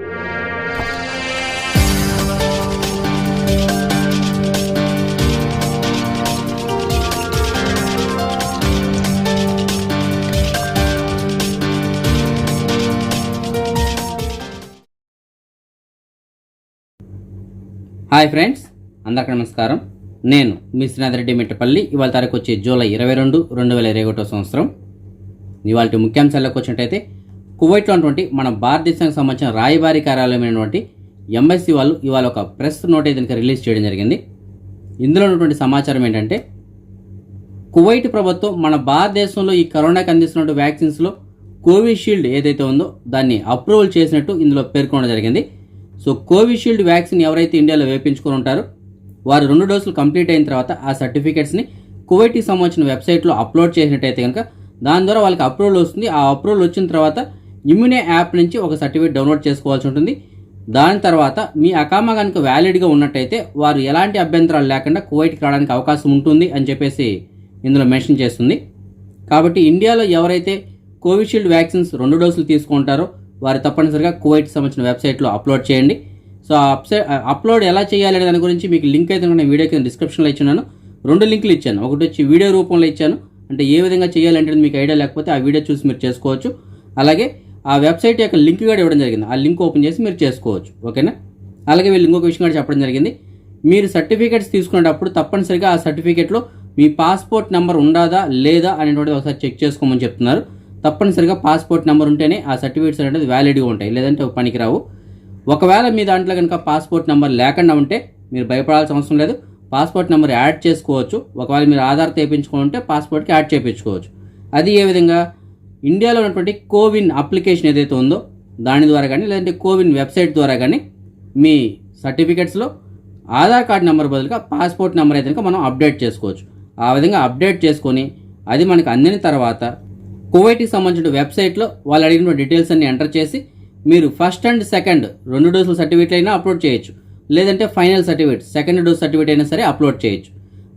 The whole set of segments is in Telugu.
హాయ్ ఫ్రెండ్స్, అందరికీ నమస్కారం. నేను మీ శ్రీనాథరెడ్డి మిట్టపల్లి. ఇవాళ తారీఖు వచ్చి జూలై 22, 2021 సంవత్సరం. ఇవాళ ముఖ్యాంశాలకు వచ్చినట్టయితే, కువైట్లో ఉన్నటువంటి మన భారతదేశానికి సంబంధించిన రాయబారి కార్యాలయమైనటువంటి ఎంబసీ వాళ్ళు ఇవాళ ఒక ప్రెస్ నోట్ అయితే రిలీజ్ చేయడం జరిగింది. ఇందులో ఉన్నటువంటి సమాచారం ఏంటంటే, కువైట్ ప్రభుత్వం మన భారతదేశంలో ఈ కరోనాకి అందిస్తున్న వ్యాక్సిన్స్లో కోవిషీల్డ్ ఏదైతే ఉందో దాన్ని అప్రూవల్ చేసినట్టు ఇందులో పేర్కొనడం జరిగింది. సో కోవిషీల్డ్ వ్యాక్సిన్ ఎవరైతే ఇండియాలో వేయించుకుని ఉంటారో వారు 2 డోసులు కంప్లీట్ అయిన తర్వాత ఆ సర్టిఫికేట్స్ని కువైట్కి సంబంధించిన వెబ్సైట్లో అప్లోడ్ చేసినట్టయితే కనుక దాని ద్వారా వాళ్ళకి అప్రూవల్ వస్తుంది. ఆ అప్రూవల్ వచ్చిన తర్వాత ఇమ్యూనే యాప్ నుంచి ఒక సర్టిఫికేట్ డౌన్లోడ్ చేసుకోవాల్సి ఉంటుంది. దాని తర్వాత మీ అకామా కనుక వ్యాలిడ్గా ఉన్నట్టయితే వారు ఎలాంటి అభ్యంతరాలు లేకుండా కువైట్కి రావడానికి అవకాశం ఉంటుంది అని చెప్పేసి ఇందులో మెన్షన్ చేస్తుంది. కాబట్టి ఇండియాలో ఎవరైతే కోవిషీల్డ్ వ్యాక్సిన్స్ 2 డోసులు తీసుకుంటారో వారు తప్పనిసరిగా కువైట్కి సంబంధించిన వెబ్సైట్లో అప్లోడ్ చేయండి. సో అప్లోడ్ ఎలా చేయాలి అనే దాని గురించి మీకు లింక్ అయితే నేను వీడియో కింద డిస్క్రిప్షన్లో ఇచ్చాను. 2 లింకులు ఇచ్చాను. ఒకటి వచ్చి వీడియో రూపంలో ఇచ్చాను, అంటే ఏ విధంగా చేయాలంటే మీకు ఐడియా లేకపోతే ఆ వీడియో చూసి మీరు చేసుకోవచ్చు. అలాగే ఆ వెబ్సైట్ యొక్క లింక్ కూడా ఇవ్వడం జరిగింది. ఆ లింక్ ఓపెన్ చేసి మీరు చేసుకోవచ్చు. ఓకేనా? అలాగే వీళ్ళు ఇంకొక విషయం కూడా చెప్పడం జరిగింది. మీరు సర్టిఫికేట్స్ తీసుకునేటప్పుడు తప్పనిసరిగా ఆ సర్టిఫికేట్లో మీ పాస్పోర్ట్ నెంబర్ ఉండాదా లేదా అనేటువంటి ఒకసారి చెక్ చేసుకోమని చెప్తున్నారు. తప్పనిసరిగా పాస్పోర్ట్ నెంబర్ ఉంటేనే ఆ సర్టిఫికేట్స్ అనేది వ్యాలిడ్గా ఉంటాయి, లేదంటే పనికిరావు. ఒకవేళ మీ దాంట్లో కనుక పాస్పోర్ట్ నెంబర్ లేకుండా ఉంటే మీరు భయపడాల్సిన అవసరం లేదు. పాస్పోర్ట్ నెంబర్ యాడ్ చేసుకోవచ్చు. ఒకవేళ మీరు ఆధార్ తెప్పించుకుంటే పాస్పోర్ట్కి యాడ్ చేయించుకోవచ్చు. అది ఏ విధంగా, ఇండియాలో ఉన్నటువంటి కోవిన్ అప్లికేషన్ ఏదైతే ఉందో దాని ద్వారా కానీ లేదంటే కోవిన్ వెబ్సైట్ ద్వారా కానీ మీ సర్టిఫికేట్స్లో ఆధార్ కార్డ్ నెంబర్ బదులుగా పాస్పోర్ట్ నెంబర్ అయితే కనుక మనం అప్డేట్ చేసుకోవచ్చు. ఆ విధంగా అప్డేట్ చేసుకొని అది మనకు అందిన తర్వాత కువైట్కి సంబంధించిన వెబ్సైట్లో వాళ్ళు అడిగిన డీటెయిల్స్ అన్ని ఎంటర్ చేసి మీరు ఫస్ట్ అండ్ సెకండ్ 2 డోసుల సర్టిఫికేట్ అయినా అప్లోడ్ చేయొచ్చు, లేదంటే final certificate second dose certificate అయినా సరే అప్లోడ్ చేయొచ్చు.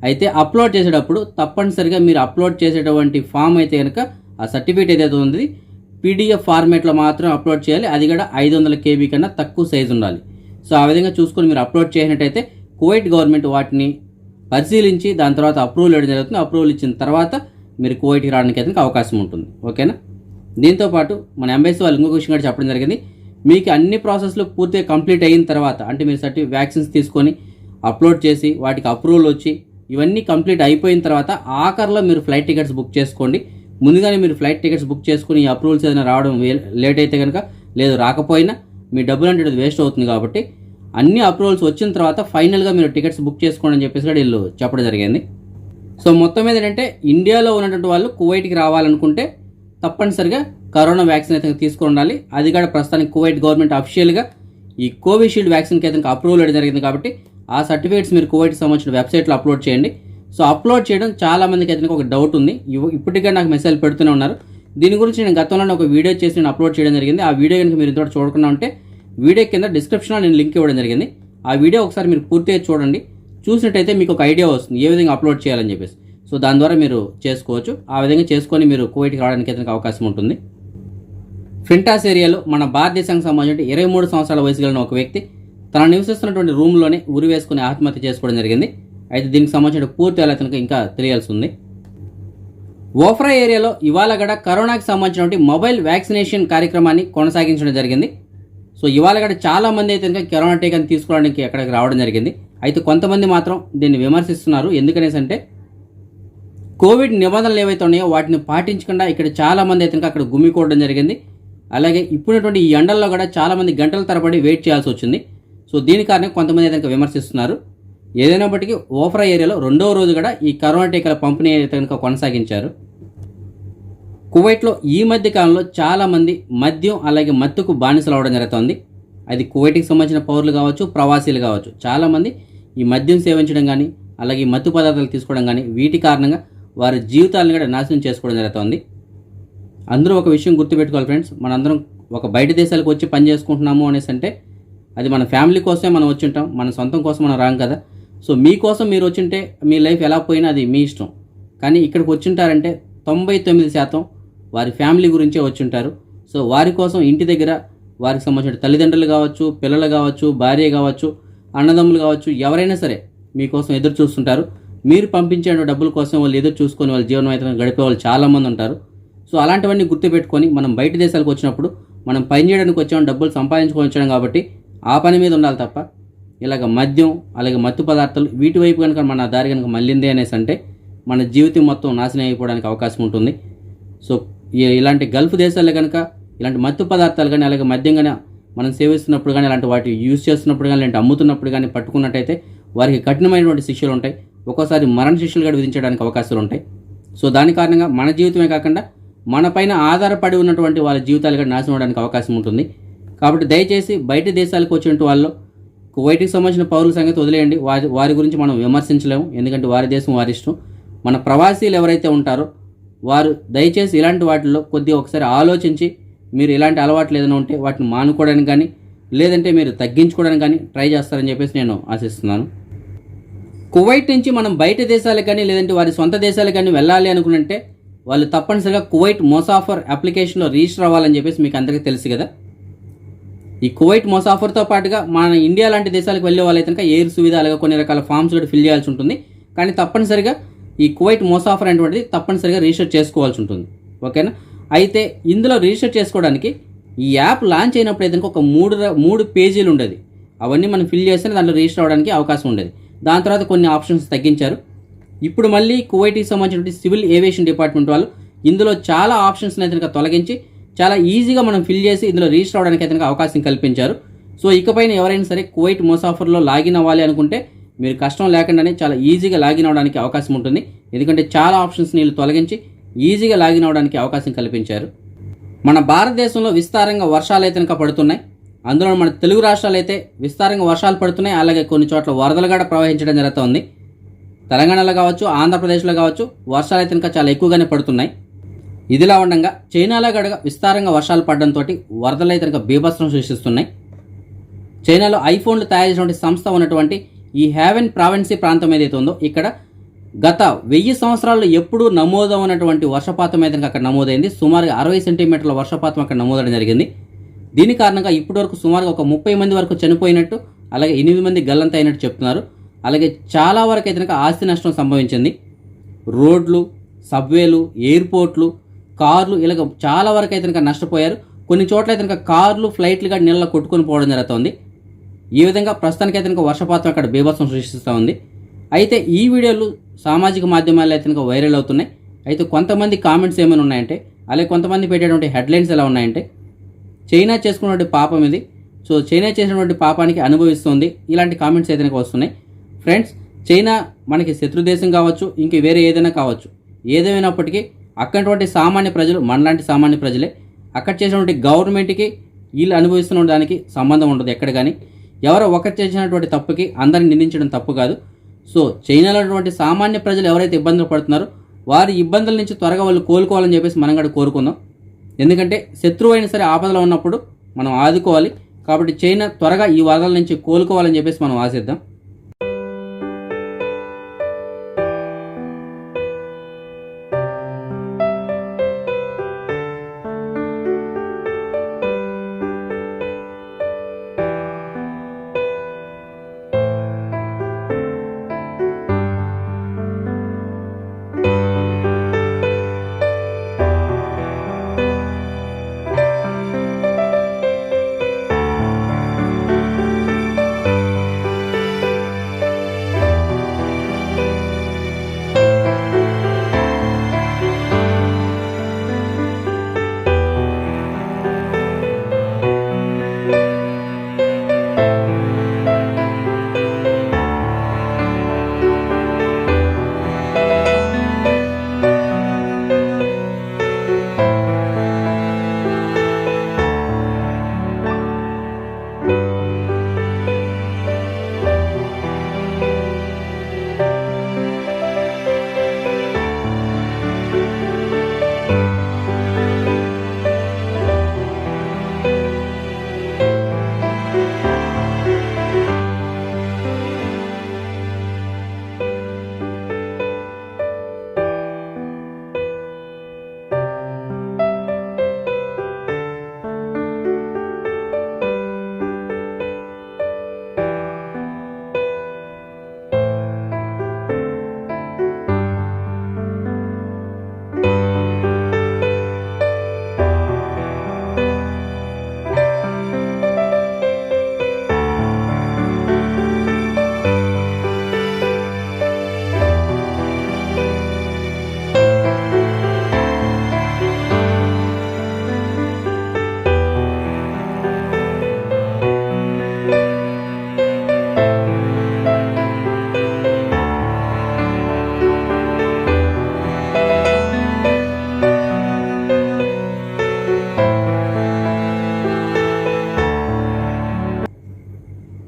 అయితే అప్లోడ్ చేసేటప్పుడు తప్పనిసరిగా మీరు అప్లోడ్ చేసేటువంటి ఫామ్ అయితే కనుక ఆ సర్టిఫికేట్ ఏదైతే ఉంది పీడిఎఫ్ ఫార్మేట్లో మాత్రం అప్లోడ్ చేయాలి. అది కూడా 500 KB కన్నా తక్కువ సైజు ఉండాలి. సో ఆ విధంగా చూసుకొని మీరు అప్లోడ్ చేసినట్టయితే కువైట్ గవర్నమెంట్ వాటిని పరిశీలించి దాని తర్వాత అప్రూవల్ ఇవ్వడం జరుగుతుంది. అప్రూవల్ ఇచ్చిన తర్వాత మీరు కువైట్కి రావడానికి అయితే అవకాశం ఉంటుంది. ఓకేనా? దీంతోపాటు మన ఎంబసీ వాళ్ళు ఇంకొక విషయం కూడా చెప్పడం జరిగింది. మీకు అన్ని ప్రాసెస్లు పూర్తిగా కంప్లీట్ అయిన తర్వాత, అంటే మీరు వ్యాక్సిన్స్ తీసుకొని అప్లోడ్ చేసి వాటికి అప్రూవల్ వచ్చి ఇవన్నీ కంప్లీట్ అయిపోయిన తర్వాత ఆఖరిలో మీరు ఫ్లైట్ టికెట్స్ బుక్ చేసుకోండి. ముందుగానే మీరు ఫ్లైట్ టికెట్స్ బుక్ చేసుకుని అప్రూవల్స్ ఏదైనా రావడం లేట్ అయితే కనుక, లేదు రాకపోయినా మీ డబ్బులు అంటే వేస్ట్ అవుతుంది. కాబట్టి అన్ని అప్రూవల్స్ వచ్చిన తర్వాత ఫైనల్గా మీరు టికెట్స్ బుక్ చేసుకోండి అని చెప్పేసి కూడా వీళ్ళు చెప్పడం జరిగింది. సో మొత్తం మీద ఏంటంటే ఇండియాలో ఉన్నటువంటి వాళ్ళు కువైట్కి రావాలనుకుంటే తప్పనిసరిగా కరోనా వ్యాక్సిన్ అయితే తీసుకుని ఉండాలి. అది కూడా ప్రస్తుతానికి కువైట్ గవర్నమెంట్ అఫీషియల్గా ఈ కోవిషీల్డ్ వ్యాక్సిన్కి అయితే అప్రూవల్ ఇవ్వడం జరిగింది. కాబట్టి ఆ సర్టిఫికేట్స్ మీరు కువైట్కి సంబంధించిన వెబ్సైట్లో అప్లోడ్ చేయండి. సో అప్లోడ్ చేయడం చాలా మందికి అయితే ఒక డౌట్ ఉంది. ఇప్పటికే నాకు మెసేజ్ పెడుతూనే ఉన్నారు. దీని గురించి నేను గతంలో ఒక వీడియో చేసి నేను అప్లోడ్ చేయడం జరిగింది. ఆ వీడియో కనుక మీరు ఇంతవరకు చూడకుండా ఉంటే వీడియో కింద డిస్క్రిప్షన్లో నేను లింక్ ఇవ్వడం జరిగింది. ఆ వీడియో ఒకసారి మీరు పూర్తిగా చూడండి. చూసినట్టయితే మీకు ఒక ఐడియా వస్తుంది ఏ విధంగా అప్లోడ్ చేయాలని చెప్పేసి. సో దాని ద్వారా మీరు చేసుకోవచ్చు. ఆ విధంగా చేసుకొని మీరు కువైట్కి రావడానికి అయితే అవకాశం ఉంటుంది. ఫింటాస్ ఏరియాలో మన భారతదేశానికి సంబంధించిన 23 సంవత్సరాల వయసు కలిగిన ఒక వ్యక్తి తన నివసిస్తున్నటువంటి రూమ్లోనే ఉరి వేసుకుని ఆత్మహత్య చేసుకోవడం జరిగింది. అయితే దీనికి సంబంధించిన పూర్తి ఆలోచనకు ఇంకా తెలియాల్సి ఉంది. ఓఫ్రా ఏరియాలో ఇవాళ కూడా కరోనాకి సంబంధించినటువంటి మొబైల్ వ్యాక్సినేషన్ కార్యక్రమాన్ని కొనసాగించడం జరిగింది. సో ఇవాళ కూడా చాలా మంది అయితే కనుక కరోనా టీకాని తీసుకోవడానికి అక్కడికి రావడం జరిగింది. అయితే కొంతమంది మాత్రం దీన్ని విమర్శిస్తున్నారు. ఎందుకనేసి అంటే కోవిడ్ నిబంధనలు ఏవైతే ఉన్నాయో వాటిని పాటించకుండా ఇక్కడ చాలా మంది అయితే అక్కడ గుమికూడడం జరిగింది. అలాగే ఇప్పుడున్నటువంటి ఈ ఎండల్లో కూడా చాలా మంది గంటల తరబడి వెయిట్ చేయాల్సి వచ్చింది. సో దీని కారణంగా కొంతమంది అయితే విమర్శిస్తున్నారు. ఏదైనప్పటికీ ఓఫ్రా ఏరియాలో 2వ రోజు కూడా ఈ కరోనా టీకాల పంపిణీ అయితే కనుక కొనసాగించారు. కువైట్లో ఈ మధ్య కాలంలో చాలామంది మద్యం అలాగే మత్తుకు బానిసలు అవడం జరుగుతుంది. అది కువైట్కి సంబంధించిన పౌరులు కావచ్చు, ప్రవాసీలు కావచ్చు, చాలామంది ఈ మద్యం సేవించడం కానీ అలాగే మత్తు పదార్థాలు తీసుకోవడం కానీ వీటి కారణంగా వారి జీవితాలను కూడా నాశనం చేసుకోవడం జరుగుతుంది. అందరూ ఒక విషయం గుర్తుపెట్టుకోవాలి ఫ్రెండ్స్, మనందరం ఒక బయట దేశాలకు వచ్చి పని చేసుకుంటున్నాము అనేసి అంటే అది మన ఫ్యామిలీ కోసమే మనం వచ్చి ఉంటాం, మన సొంతం కోసం మనం రాం కదా. సో మీకోసం మీరు వచ్చింటే మీ లైఫ్ ఎలా పోయినా అది మీ ఇష్టం. కానీ ఇక్కడికి వచ్చింటారంటే 99% వారి ఫ్యామిలీ గురించే వచ్చి ఉంటారు. సో వారి కోసం ఇంటి దగ్గర వారికి సంబంధించిన తల్లిదండ్రులు కావచ్చు, పిల్లలు కావచ్చు, భార్య కావచ్చు, అన్నదమ్ములు కావచ్చు, ఎవరైనా సరే మీకోసం ఎదురు చూస్తుంటారు. మీరు పంపించే డబ్బుల కోసం వాళ్ళు ఎదురు చూసుకొని వాళ్ళ జీవనం అయితే గడిపే వాళ్ళు చాలామంది ఉంటారు. సో అలాంటివన్నీ గుర్తుపెట్టుకొని మనం బయట దేశాలకు వచ్చినప్పుడు మనం పని చేయడానికి వచ్చాం, డబ్బులు సంపాదించుకొని వచ్చాం కాబట్టి ఆ పని మీద ఉండాలి తప్ప ఇలాగ మద్యం అలాగే మత్తు పదార్థాలు వీటి వైపు కనుక మన దారి కనుక మళ్ళింది అనేసి అంటే మన జీవితం మొత్తం నాశనం అయిపోవడానికి అవకాశం ఉంటుంది. సో ఇలాంటి గల్ఫ్ దేశాల్లో కనుక ఇలాంటి మత్తు పదార్థాలు కానీ అలాగే మద్యం కానీ మనం సేవిస్తున్నప్పుడు కానీ అలాంటి వాటి యూజ్ చేస్తున్నప్పుడు కానీ ఇలాంటి అమ్ముతున్నప్పుడు కానీ పట్టుకున్నట్టయితే వారికి కఠినమైనటువంటి శిక్షలు ఉంటాయి. ఒక్కోసారి మరణ శిక్షలు కూడా విధించడానికి అవకాశాలు ఉంటాయి. సో దాని కారణంగా మన జీవితమే కాకుండా మన పైన ఆధారపడి ఉన్నటువంటి వాళ్ళ జీవితాలు కూడా నాశనం అవడానికి అవకాశం ఉంటుంది. కాబట్టి దయచేసి బయట దేశాలకు వచ్చినట్టు వాళ్ళు కువైట్కి సంబంధించిన పౌరుల సంగతి వదిలేయండి. వారి గురించి మనం విమర్శించలేము, ఎందుకంటే వారి దేశం వారి ఇష్టం. మన ప్రవాసీలు ఎవరైతే ఉంటారో వారు దయచేసి ఇలాంటి వాటిల్లో కొద్దిగా ఒకసారి ఆలోచించి మీరు ఇలాంటి అలవాట్లు ఏదైనా ఉంటే వాటిని మానుకోవడానికి కానీ లేదంటే మీరు తగ్గించుకోవడానికి కానీ ట్రై చేస్తారని చెప్పేసి నేను ఆశిస్తున్నాను. కువైట్ నుంచి మనం బయట దేశాలకు కానీ లేదంటే వారి సొంత దేశాలకు కానీ వెళ్ళాలి అనుకుంటే వాళ్ళు తప్పనిసరిగా కువైట్ ముసాఫర్ అప్లికేషన్లో రిజిస్టర్ అవ్వాలని చెప్పేసి మీకు అందరికీ తెలుసు కదా. ఈ కువైట్ ముసాఫర్తో పాటుగా మన ఇండియా లాంటి దేశాలకు వెళ్ళే వాళ్ళైతే కనుక ఎయిర్ సువిధ అలాగే కొన్ని రకాల ఫామ్స్ కూడా ఫిల్ చేయాల్సి ఉంటుంది. కానీ తప్పనిసరిగా ఈ కువైట్ ముసాఫర్ అనేటువంటిది తప్పనిసరిగా రిజిస్టర్ చేసుకోవాల్సి ఉంటుంది. ఓకేనా. అయితే ఇందులో రిజిస్టర్ చేసుకోవడానికి ఈ యాప్ లాంచ్ అయినప్పుడు అయితే ఒక మూడు పేజీలు ఉండేది. అవన్నీ మనం ఫిల్ చేస్తే దాంట్లో రిజిస్టర్ అవ్వడానికి అవకాశం ఉండేది. దాని తర్వాత కొన్ని ఆప్షన్స్ తగ్గించారు. ఇప్పుడు మళ్ళీ కువైట్కి సంబంధించినటువంటి సివిల్ ఏవియేషన్ డిపార్ట్మెంట్ వాళ్ళు ఇందులో చాలా ఆప్షన్స్ని అయితే తొలగించి చాలా ఈజీగా మనం ఫిల్ చేసి ఇందులో రిజిస్టర్ అవ్వడానికి అయితే అవకాశం కల్పించారు. సో ఇకపైన ఎవరైనా సరే కువైట్ ముసాఫర్లో లాగిన్ అవ్వాలి అనుకుంటే మీరు కష్టం లేకుండానే చాలా ఈజీగా లాగిన్ అవ్వడానికి అవకాశం ఉంటుంది. ఎందుకంటే చాలా ఆప్షన్స్ని వీళ్ళు తొలగించి ఈజీగా లాగిన్ అవ్వడానికి అవకాశం కల్పించారు. మన భారతదేశంలో విస్తారంగా వర్షాలు అయితే కనుక పడుతున్నాయి. అందులో మన తెలుగు రాష్ట్రాలు అయితే విస్తారంగా వర్షాలు పడుతున్నాయి. అలాగే కొన్ని చోట్ల వరదలు కూడా ప్రవహించడం జరుగుతుంది. తెలంగాణలో కావచ్చు, ఆంధ్రప్రదేశ్లో కావచ్చు వర్షాలు అయితే కనుక చాలా ఎక్కువగానే పడుతున్నాయి. ఇదిలా ఉండగా చైనాలో గడగా విస్తారంగా వర్షాలు పడడంతో వరదలు అయితే కనుక బీభత్సం సృష్టిస్తున్నాయి. చైనాలో ఐఫోన్లు తయారు చేసినటువంటి సంస్థ ఉన్నటువంటి ఈ హ్యావెన్ ప్రావిన్సీ ప్రాంతం ఏదైతే ఉందో ఇక్కడ గత 1000 సంవత్సరాల్లో ఎప్పుడూ నమోదవునటువంటి వర్షపాతం అయితే అక్కడ నమోదైంది. సుమారుగా 60 సెంటీమీటర్ల వర్షపాతం అక్కడ నమోదవడం జరిగింది. దీని కారణంగా ఇప్పటివరకు సుమారుగా ఒక 30 మంది వరకు చనిపోయినట్టు అలాగే 8 మంది గల్లంత అయినట్టు చెప్తున్నారు. అలాగే చాలా వరకు అయితే ఆస్తి నష్టం సంభవించింది. రోడ్లు, సబ్వేలు, ఎయిర్పోర్ట్లు, కార్లు ఇలాగ చాలా వరకు అయితే నష్టపోయారు. కొన్ని చోట్ల అయితే కార్లు, ఫ్లైట్లుగా నీళ్ళలో కొట్టుకొని పోవడం జరుగుతుంది. ఈ విధంగా ప్రస్తుతానికైతే వర్షపాతం అక్కడ బీభత్సం సృష్టిస్తూ ఉంది. అయితే ఈ వీడియోలు సామాజిక మాధ్యమాల్లో అయితే వైరల్ అవుతున్నాయి. అయితే కొంతమంది కామెంట్స్ ఏమైనా ఉన్నాయంటే అలాగే కొంతమంది పెట్టేటువంటి హెడ్లైన్స్ ఎలా ఉన్నాయంటే చైనా చేసుకున్నటువంటి పాపం ఇది, సో చైనా చేసినటువంటి పాపానికి అనుభవిస్తుంది, ఇలాంటి కామెంట్స్ అయితే వస్తున్నాయి. ఫ్రెండ్స్, చైనా మనకి శత్రు దేశం కావచ్చు, ఇంక వేరే ఏదైనా కావచ్చు, ఏదేమైనప్పటికీ అక్కడటువంటి సామాన్య ప్రజలు మనలాంటి సామాన్య ప్రజలే. అక్కడ చేసినటువంటి గవర్నమెంట్కి వీళ్ళు అనుభవిస్తున్న దానికి సంబంధం ఉండదు ఎక్కడ. కానీ ఎవరో ఒకరు చేసినటువంటి తప్పుకి అందరిని నిందించడం తప్పు కాదు. సో చైనాలో ఉన్నటువంటి సామాన్య ప్రజలు ఎవరైతే ఇబ్బందులు పడుతున్నారో వారి ఇబ్బందుల నుంచి త్వరగా వాళ్ళు కోలుకోవాలని చెప్పేసి మనం కూడా కోరుకుందాం. ఎందుకంటే శత్రువు అయినా సరే ఆపదలో ఉన్నప్పుడు మనం ఆదుకోవాలి. కాబట్టి చైనా త్వరగా ఈ వరదల నుంచి కోలుకోవాలని చెప్పేసి మనం ఆశిద్దాం.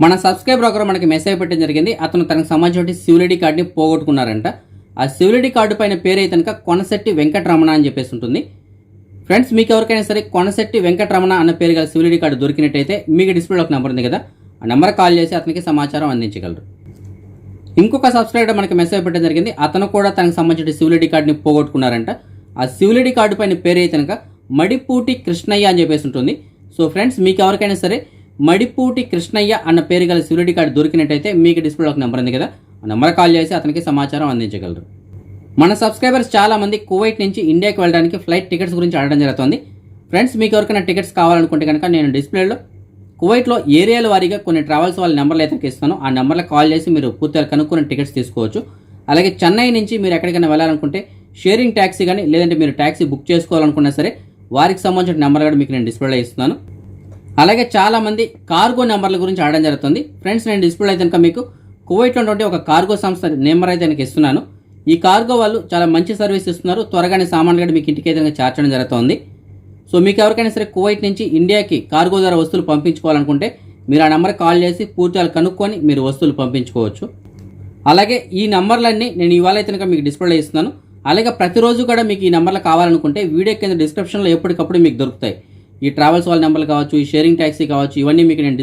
మన సబ్స్క్రైబర్ ఒకరు మనకి మెసేజ్ పెట్టడం జరిగింది. అతను తనకు సంబంధించిన సివిలిటీ కార్డుని పోగొట్టుకున్నారంట. ఆ సివిలిటీ కార్డు పైన పేరు అయితే కనుక కొనశెట్టి వెంకటరమణ అని చెప్పేసి ఉంటుంది. ఫ్రెండ్స్, మీకు ఎవరికైనా సరే కొనశెట్టి వెంకటరమణ అన్న పేరు గల సివిలిటీ కార్డు దొరికినట్టయితే మీకు డిస్ప్లేలో ఒక నెంబర్ ఉంది కదా, ఆ నెంబర్ కాల్ చేసి అతనికి సమాచారం అందించగలరు. ఇంకొక సబ్స్క్రైబర్ మనకి మెసేజ్ పెట్టడం జరిగింది. అతను కూడా తనకు సంబంధించిన సివిలిటీ కార్డుని పోగొట్టుకున్నారంట. ఆ సివిలిటీ కార్డు పైన పేరు అయితే కనుక మడిపూటి కృష్ణయ్య అని చెప్పేసి ఉంటుంది. సో ఫ్రెండ్స్, మీకు ఎవరికైనా సరే మడిపూటి కృష్ణయ్య అన్న పేరు గల సివిలిటీ కార్డు దొరికినట్టయితే మీకు డిస్ప్లేలో ఒక నెంబర్ ఉంది కదా, ఆ నెంబర్ కాల్ చేసి అతనికి సమాచారం అందించగలరు. మన సబ్స్క్రైబర్స్ చాలామంది కువైట్ నుంచి ఇండియాకి వెళ్ళడానికి ఫ్లైట్ టికెట్స్ గురించి అడగడం జరుగుతుంది. ఫ్రెండ్స్, మీకు ఎవరికైనా టికెట్స్ కావాలనుకుంటే కనుక నేను డిస్ప్లేలో కువైట్లో ఏరియాల వారీగా కొన్ని ట్రావెల్స్ వాళ్ళ నెంబర్లు అయితే ఇస్తాను. ఆ నెంబర్లో కాల్ చేసి మీరు పూర్తిగా కనుక్కుని టికెట్స్ తీసుకోవచ్చు. అలాగే చెన్నై నుంచి మీరు ఎక్కడికైనా వెళ్ళాలనుకుంటే షేరింగ్ ట్యాక్సీ కానీ లేదంటే మీరు ట్యాక్సీ బుక్ చేసుకోవాలనుకున్నా సరే వారికి సంబంధించిన నెంబర్ కూడా మీకు నేను డిస్ప్లేలో ఇస్తున్నాను. అలాగే చాలామంది కార్గో నెంబర్ల గురించి అడగడం జరుగుతుంది. ఫ్రెండ్స్, నేను డిస్ప్లేలో అయితే కనుక మీకు కువైట్లో ఉన్నటువంటి ఒక కార్గో సంస్థ నెంబర్ అయితే నాకు ఇస్తున్నాను. ఈ కార్గో వాళ్ళు చాలా మంచి సర్వీస్ ఇస్తున్నారు. త్వరగానే సామాన్లు కూడా మీకు ఇంటికి అయితే చేర్చడం జరుగుతుంది. సో మీకు ఎవరికైనా సరే కువైట్ నుంచి ఇండియాకి కార్గో ద్వారా వస్తువులు పంపించుకోవాలనుకుంటే మీరు ఆ నెంబర్కి కాల్ చేసి పూర్తిగా కనుక్కొని మీరు వస్తువులు పంపించుకోవచ్చు. అలాగే ఈ నెంబర్లన్నీ నేను ఇవాళ అయితే కనుక మీకు డిస్ప్లేలో ఇస్తున్నాను. అలాగే ప్రతిరోజు కూడా మీకు ఈ నెంబర్లు కావాలనుకుంటే వీడియో కింద డిస్క్రిప్షన్లో ఎప్పటికప్పుడు మీకు దొరుకుతాయి. ఈ ట్రావెల్స్ వాళ్ళ నెంబర్లు కావచ్చు, ఈ షేరింగ్ ట్యాక్సీ కావచ్చు, ఇవన్నీ మీకు నేను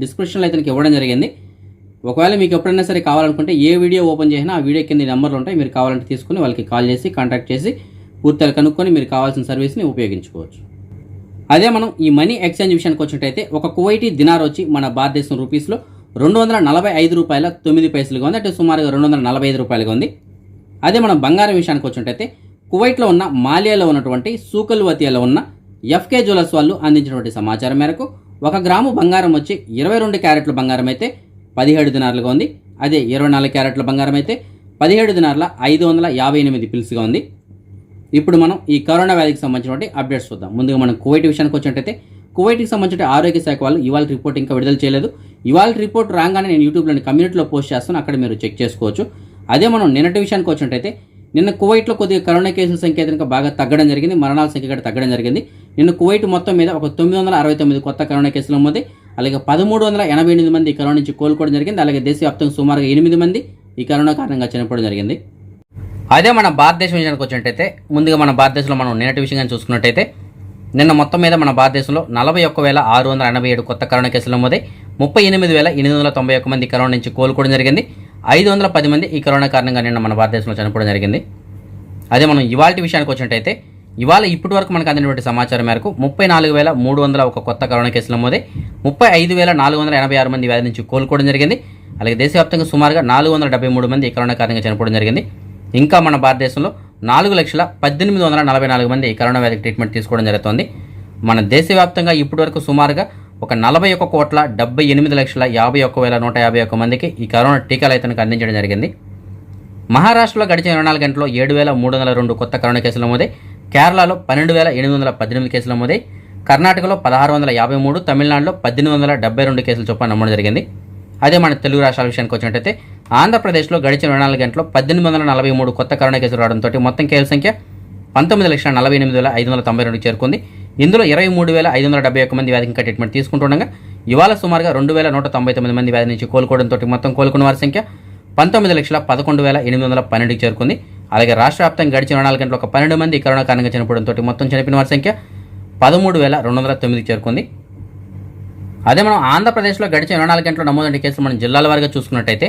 డిస్క్రిప్షన్లో అయితే ఇవ్వడం జరిగింది. ఒకవేళ మీకు ఎప్పుడైనా సరే కావాలనుకుంటే ఏ వీడియో ఓపెన్ చేసినా ఆ వీడియో కింద నెంబర్లు ఉంటాయి. మీరు కావాలంటే తీసుకుని వాళ్ళకి కాల్ చేసి కాంటాక్ట్ చేసి పూర్తిగా కనుక్కొని మీరు కావాల్సిన సర్వీస్ని ఉపయోగించుకోవచ్చు. అదే మనం ఈ మనీ ఎక్స్చేంజ్ విషయానికి వచ్చినట్టయితే ఒక కువైటీ దినార్ వచ్చి మన భారతదేశం రూపీస్లో $245.09 ఉంది. అంటే సుమారుగా $245 ఉంది. అదే మనం బంగారం విషయానికి వచ్చినట్టయితే కువైట్లో ఉన్న మాలియాలో ఉన్నటువంటి సూకల్వతియాలో ఉన్న ఎఫ్కే జ్యువెలర్స్ వాళ్ళు అందించినటువంటి సమాచారం మేరకు 1 గ్రాము బంగారం వచ్చి 22 క్యారెట్ల బంగారం అయితే 17 దినార్లుగా ఉంది. అదే 24 క్యారెట్ల బంగారం అయితే 17 దినార్ల 558 పిల్స్గా ఉంది. ఇప్పుడు మనం ఈ కరోనా వ్యాధికి సంబంధించినటువంటి అప్డేట్స్ చూద్దాం. ముందుగా మనం కువైట్ విషయానికి వచ్చినట్టయితే కువైట్కి సంబంధించిన ఆరోగ్య శాఖ వాళ్ళు ఇవాళ రిపోర్ట్ ఇంకా విడుదల చేయలేదు. ఇవాళ రిపోర్ట్ రాగానే నేను యూట్యూబ్లోని కమ్యూనిటీలో పోస్ట్ చేస్తాను, అక్కడ మీరు చెక్ చేసుకోవచ్చు. అదే మనం నిన్నటి విషయానికి వచ్చినట్టయితే నిన్న కువైట్లో కొద్దిగా కరోనా కేసుల సంఖ్య కనుక బాగా తగ్గడం జరిగింది, మరణాల సంఖ్య కూడా తగ్గడం జరిగింది. నిన్న కువైట్ మొత్తం మీద ఒక 969 కొత్త కరోనా కేసులు నమోదై అలాగే 1388 మంది కరోనా నుంచి కోలుకోవడం జరిగింది. అలాగే దేశవ్యాప్తంగా సుమారుగా 8 మంది ఈ కరోనా కారణంగా చనిపోవడం జరిగింది. అదే మన భారతదేశం విషయానికి వచ్చినట్టయితే ముందుగా మన భారతదేశంలో మనం నిన్నటి విషయంగా చూసుకున్నట్టయితే నిన్న మొత్తం మీద మన భారతదేశంలో 41,687 కొత్త కరోనా కేసులు నమోదై 38,891 మంది కరోనా నుంచి కోలుకోవడం జరిగింది. 510 మంది ఈ కరోనా కారణంగా నిన్న మన భారతదేశంలో చనిపోవడం జరిగింది. అదే మనం ఇవాళ విషయానికి వచ్చినట్టయితే ఇవాళ ఇప్పటి వరకు మనకు అందినటువంటి సమాచారం మేరకు 34,301 కొత్త కరోనా కేసులు నమోదై 35,486 మంది వ్యాధి నుంచి కోలుకోవడం జరిగింది. అలాగే దేశవ్యాప్తంగా సుమారుగా 473 మంది ఈ కరోనా కారణంగా చనిపోవడం జరిగింది. ఇంకా మన భారతదేశంలో 4,18,44 మంది ఈ కరోనా వ్యాధికి ట్రీట్మెంట్ తీసుకోవడం జరుగుతుంది. మన దేశవ్యాప్తంగా ఇప్పటి వరకు సుమారుగా ఒక 41,78,51,151 మందికి ఈ కరోనా టీకాలు అయితే అందించడం జరిగింది. మహారాష్ట్రలో గడిచిన 24 గంటల్లో 7,302 కొత్త కరోనా కేసులు నమోదై కేరళలో 12,818 కేసులు నమోదై కర్ణాటకలో 1,653, తమిళనాడులో 1,872 కేసులు చొప్పున నమోదు జరిగింది. అదే మన తెలుగు రాష్ట్రాల విషయానికి వచ్చినట్టయితే ఆంధ్రప్రదేశ్లో గడిచిన 24 గంటల్లో 1,843 కొత్త కరోనా కేసులు రావడంతో మొత్తం కేసుల సంఖ్య 19,48,592 చేరుకుంది. ఇందులో 23,571 మంది వ్యాధికి ఇంకా ట్రీట్మెంట్ తీసుకుంటుండగా ఇవాళ సుమారుగా 2,199 మంది వ్యాధి నుంచి కోలుకోవడంతో మొత్తం కోలుకున్న వారి సంఖ్య 19,11,812 చేరుకుంది. అలాగే రాష్ట్ర వ్యాప్తంగా గడిచిన 24 గంటలు ఒక 12 మంది కరోనా కారణంగా చనిపోవడంతో మొత్తం చనిపోయిన వారి సంఖ్య 13,209 చేరుకుంది. అదే మనం ఆంధ్రప్రదేశ్లో గడిచిన 24 గంటల నమోదైన కేసులు మనం జిల్లాల వారీగా చూసుకున్నట్టయితే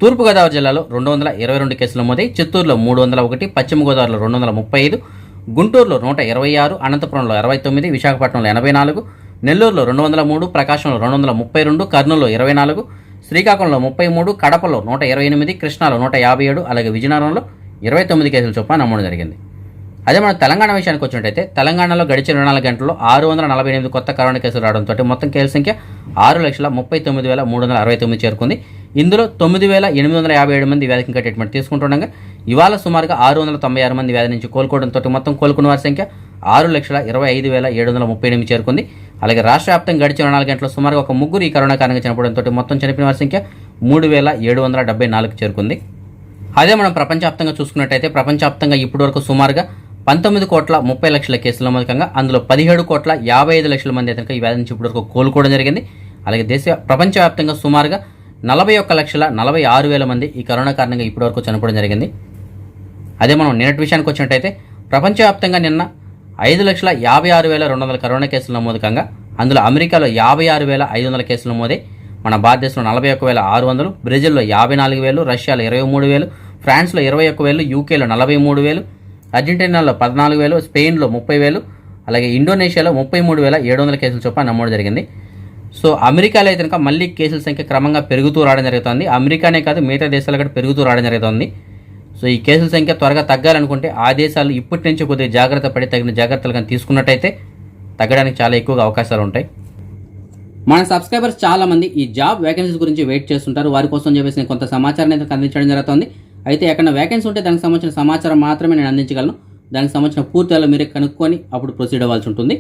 తూర్పుగోదావరి జిల్లాలో 222 కేసులు నమోదై, చిత్తూరులో 301, పశ్చిమ గోదావరిలో 235, గుంటూరులో 126, అనంతపురంలో 69, విశాఖపట్నంలో 84, నెల్లూరులో 203, ప్రకాశంలో 232, కర్నూలులో 24, శ్రీకాకుళంలో 33, కడపలో 128, కృష్ణాలో 157, అలాగే విజయనగరంలో 29 కేసులు చొప్పున నమోదు జరిగింది. అదే మన తెలంగాణ విషయానికి వచ్చినట్టయితే తెలంగాణలో గడిచిన 24 గంటల్లో 648 కొత్త కరోనా కేసులు రావడంతో మొత్తం కేసుల సంఖ్య 6,39,369 చేరుకుంది. ఇందులో 9,857 మంది వ్యాధికి ఇంకా ట్రీట్మెంట్ తీసుకుంటుండగా ఇవాళ సుమారుగా 696 మంది వ్యాధి నుంచి కోలుకోవడంతో మొత్తం కోలుకున్న వారి సంఖ్య 6,25,738 చేరుకుంది. అలాగే రాష్ట్ర వ్యాప్తంగా గడిచిన 24 గంటల్లో సుమారుగా ఒక ముగ్గురు ఈ కరోనా కారణంగా చనిపోవడంతో మొత్తం చనిపోయిన వారి సంఖ్య 3,774 చేరుకుంది. అదే మనం ప్రపంచవ్యాప్తంగా చూసుకున్నట్టయితే ప్రపంచవ్యాప్తంగా ఇప్పటివరకు సుమారుగా 19,30,00,000 కేసుల మూలకంగా అందులో 17,55,00,000 మంది అయితే ఈ వ్యాధి నుంచి ఇప్పటివరకు కోలుకోవడం జరిగింది. అలాగే ప్రపంచవ్యాప్తంగా సుమారుగా 41,46,000 మంది ఈ కరోనా కారణంగా ఇప్పటివరకు చనిపోవడం జరిగింది. అదే మనం నిన్నటి విషయానికి వచ్చినట్టయితే ప్రపంచవ్యాప్తంగా నిన్న 5,56,200 కరోనా కేసులు నమోదు కాగా అందులో అమెరికాలో 56,500 కేసులు నమోదై మన భారతదేశంలో 41,600, బ్రెజిల్లో 54,000, రష్యాలో 23,000, ఫ్రాన్స్లో 21,000, యూకేలో 43,000, అర్జెంటీనాలో 14,000, స్పెయిన్లో 30,000, అలాగే ఇండోనేషియాలో 33,700 కేసుల చొప్పున నమోదు జరిగింది. సో అమెరికాలో అయితే కనుక మళ్ళీ కేసుల సంఖ్య క్రమంగా పెరుగుతూ రావడం జరుగుతుంది. అమెరికానే కాదు మిగతా దేశాలు కూడా పెరుగుతూ రావడం జరుగుతుంది. సో ఈ కేసుల సంఖ్య త్వరగా తగ్గాలనుకుంటే ఆ దేశాలు ఇప్పటి నుంచి కొద్దిగా జాగ్రత్త పడి తగిన జాగ్రత్తలు కానీ తీసుకున్నట్టయితే తగ్గడానికి చాలా ఎక్కువగా అవకాశాలు ఉంటాయి. మన సబ్స్క్రైబర్స్ చాలామంది ఈ జాబ్ వేకెన్సీస్ గురించి వెయిట్ చేస్తుంటారు. వారి కోసం చెప్పేసి కొంత సమాచారాన్ని అయితే అందించడం జరుగుతుంది. అయితే ఎక్కడ వేకెన్సీ ఉంటే దానికి సంబంధించిన సమాచారం మాత్రమే నేను అందించగలను. దానికి సంబంధించిన పూర్తిగా మీరే కనుక్కొని అప్పుడు ప్రొసీడ్ అవ్వాల్సి ఉంటుంది.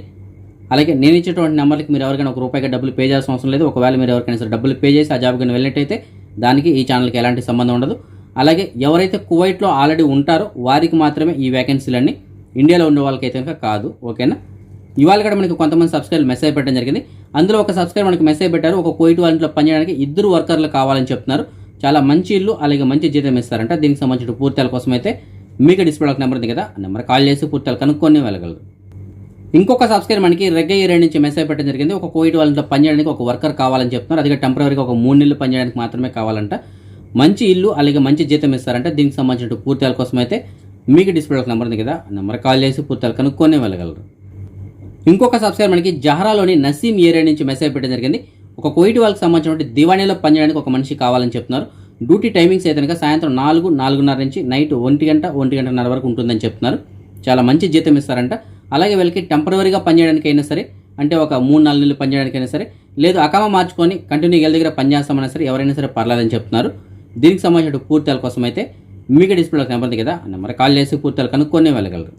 అలాగే నేను ఇచ్చేటువంటి నెంబర్కి మీరు ఎవరికైనా ₹1 డబ్బులు పే చేయాల్సిన అవసరం లేదు. ఒకవేళ మీరు ఎవరికైనా సరే డబ్బులు పే చేసి ఆ జాబ్ కానీ వెళ్ళినట్టయితే దానికి ఈ ఛానల్కి ఎలాంటి సంబంధం ఉండదు. అలాగే ఎవరైతే కువైట్లో ఆల్రెడీ ఉంటారో వారికి మాత్రమే ఈ వేకెన్సీలన్నీ, ఇండియాలో ఉండే వాళ్ళకైతే కనుక కాదు. ఓకేనా? ఇవాళ కూడా మనకి కొంతమంది సబ్స్క్రైబర్ మెసేజ్ పెట్టడం జరిగింది. అందులో ఒక సబ్స్క్రైబర్ మనకి మెసేజ్ పెట్టారు, ఒక కువైట్ వాళ్ళ ఇంట్లో పనిచేయడానికి 2 వర్కర్లు కావాలని చెప్తున్నారు. చాలా మంచి ఇల్లు, అలాగే మంచి జీతం ఇస్తారంట. దీనికి సంబంధించిన పూర్తిల కోసం అయితే మీకు డిస్ప్లే నెంబర్ ఉంది కదా, ఆ నెంబర్ కాల్ చేసి పూర్తిలు కనుక్కొని వెళ్ళగలరు. ఇంకొక సబ్స్క్రైబర్ మనకి రెగ్గ ఏరియా నుంచి మెసేజ్ పెట్టడం జరిగింది. ఒక కువైట్ వాళ్ళ ఇంట్లో పనిచేయడానికి ఒక వర్కర్ కావాలని చెప్తున్నారు. అది టెంపరీగా ఒక 3 నెలలు పనిచేయడానికి మాత్రమే కావాలంట. మంచి ఇల్లు, అలాగే మంచి జీతం ఇస్తారంట. దీనికి సంబంధించిన పూర్తిల కోసం అయితే మీకు డిస్ప్లే నెంబర్ ఉంది కదా, ఆ నెంబర్ కాల్ చేసి పూర్తిలు కనుక్కొని వెళ్ళగలరు. ఇంకొక సబ్స్క్రైబర్ మనకి జహరాలోని నసీం ఏరియా నుంచి మెసేజ్ పెట్టడం జరిగింది. ఒక కువైట్ వాళ్ళకి సంబంధించిన దివాణిలో పనిచేయడానికి ఒక మనిషి కావాలని చెప్తున్నారు. డ్యూటీ టైమింగ్స్ అయితే కనుక సాయంత్రం 4, 4:30 నుంచి నైట్ 1 గంట, 1 గంటన్నర వరకు ఉంటుందని చెప్తున్నారు. చాలా మంచి జీతం ఇస్తారంట. అలాగే వీళ్ళకి టెంపరీగా పనిచేయడానికి అయినా సరే, అంటే ఒక 3-4 నెలలు పనిచేయడానికైనా సరే, లేదు అకామా మార్చుకొని కంటిన్యూ వీళ్ళ దగ్గర పనిచేస్తామన్నా సరే ఎవరైనా సరే పర్లేదని చెప్తున్నారు. దీనికి సంబంధించిన పూర్తిల కోసం అయితే మీకు డిస్ప్లే నెంబర్ ఉంది కదా, ఆ నెంబర్ కాల్ చేసి పూర్తిలు కనుక్కొని వెళ్ళగలరు.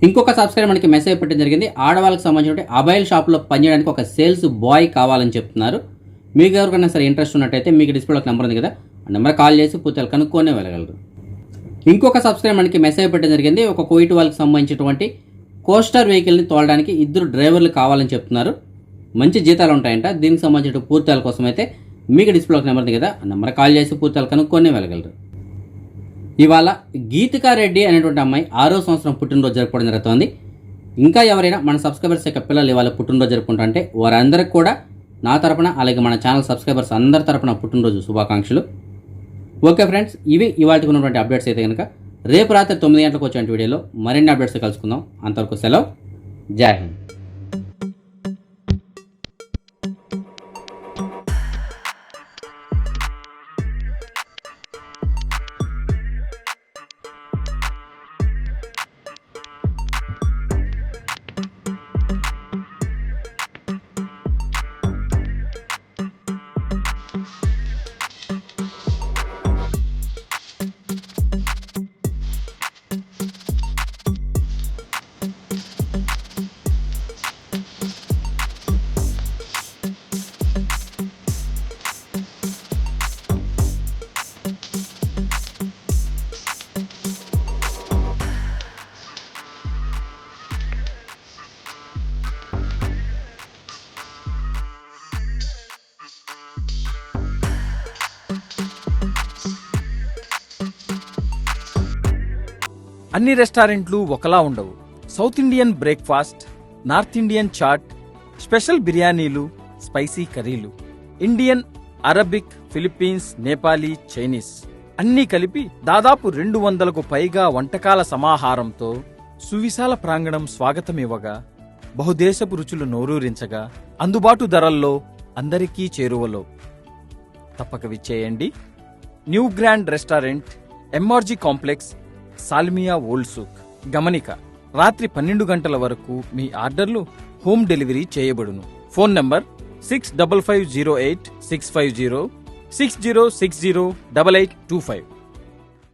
ఇంకొక సబ్స్క్రైబర్ మనకి మెసేజ్ పెట్టడం జరిగింది. ఆడవాళ్ళకి సంబంధించిన అబాయిల్ షాప్లో పనిచేయడానికి ఒక సేల్స్ బాయ్ కావాలని చెప్తున్నారు. మీకు ఎవరికైనా సరే ఇంట్రెస్ట్ ఉన్నట్టయితే మీకు డిస్ప్లే నెంబర్ ఉంది కదా, ఆ నెంబర్ కాల్ చేసి పూర్తిలు కనుక్కొని వెళ్ళగలరు. ఇంకొక సబ్స్క్రైబర్ మనకి మెసేజ్ పెట్టడం జరిగింది. ఒక కువైట్ వాళ్ళకి సంబంధించినటువంటి కోస్టర్ వెహికల్ని తోలడానికి 2 డ్రైవర్లు కావాలని చెప్తున్నారు. మంచి జీతాలు ఉంటాయంట. దీనికి సంబంధించిన పూర్తిల కోసం అయితే మీకు డిస్ప్లే నెంబర్ ఉంది కదా, ఆ నెంబర్ కాల్ చేసి పూర్తిలు కనుక్కొని వెళ్ళగలరు. ఇవాళ గీతికా రెడ్డి అనేటువంటి అమ్మాయి 6వ సంవత్సరం పుట్టినరోజు జరుపుకోవడం జరుగుతుంది. ఇంకా ఎవరైనా మన సబ్స్క్రైబర్స్ యొక్క పిల్లలు ఇవాళ పుట్టినరోజు జరుపుకుంటారంటే వారందరికీ కూడా నా తరపున, అలాగే మన ఛానల్ సబ్స్క్రైబర్స్ అందరి తరపున పుట్టినరోజు శుభాకాంక్షలు. ఓకే ఫ్రెండ్స్, ఇవి ఇవాళకి ఉన్నటువంటి అప్డేట్స్. అయితే కనుక రేపు రాత్రి 9 గంటలకు వచ్చే వీడియోలో మరిన్ని అప్డేట్స్ కలుసుకుందాం. అంతవరకు సెలవు. జై హింద్. అన్ని రెస్టారెంట్లు ఒకలా ఉండవు. South Indian breakfast, north Indian chaat, special బిర్యానీలు, స్పైసీ కర్రీలు, Indian, Arabic, Philippines, Nepali, Chinese అన్నీ కలిపి దాదాపు 200కు పైగా వంటకాల సమాహారంతో సువిశాల ప్రాంగణం స్వాగతమివ్వగా, బహుదేశపు రుచులు నోరూరించగా, అందుబాటు ధరల్లో అందరికీ చేరువలో. తప్పక విచ్చేయండి. New grand restaurant, MRG complex, Salmiya old souk. గమనిక: రాత్రి 12 గంటల వరకు మీ ఆర్డర్లు హోమ్ డెలివరీ చేయబడును. Phone number 65508650 60608825.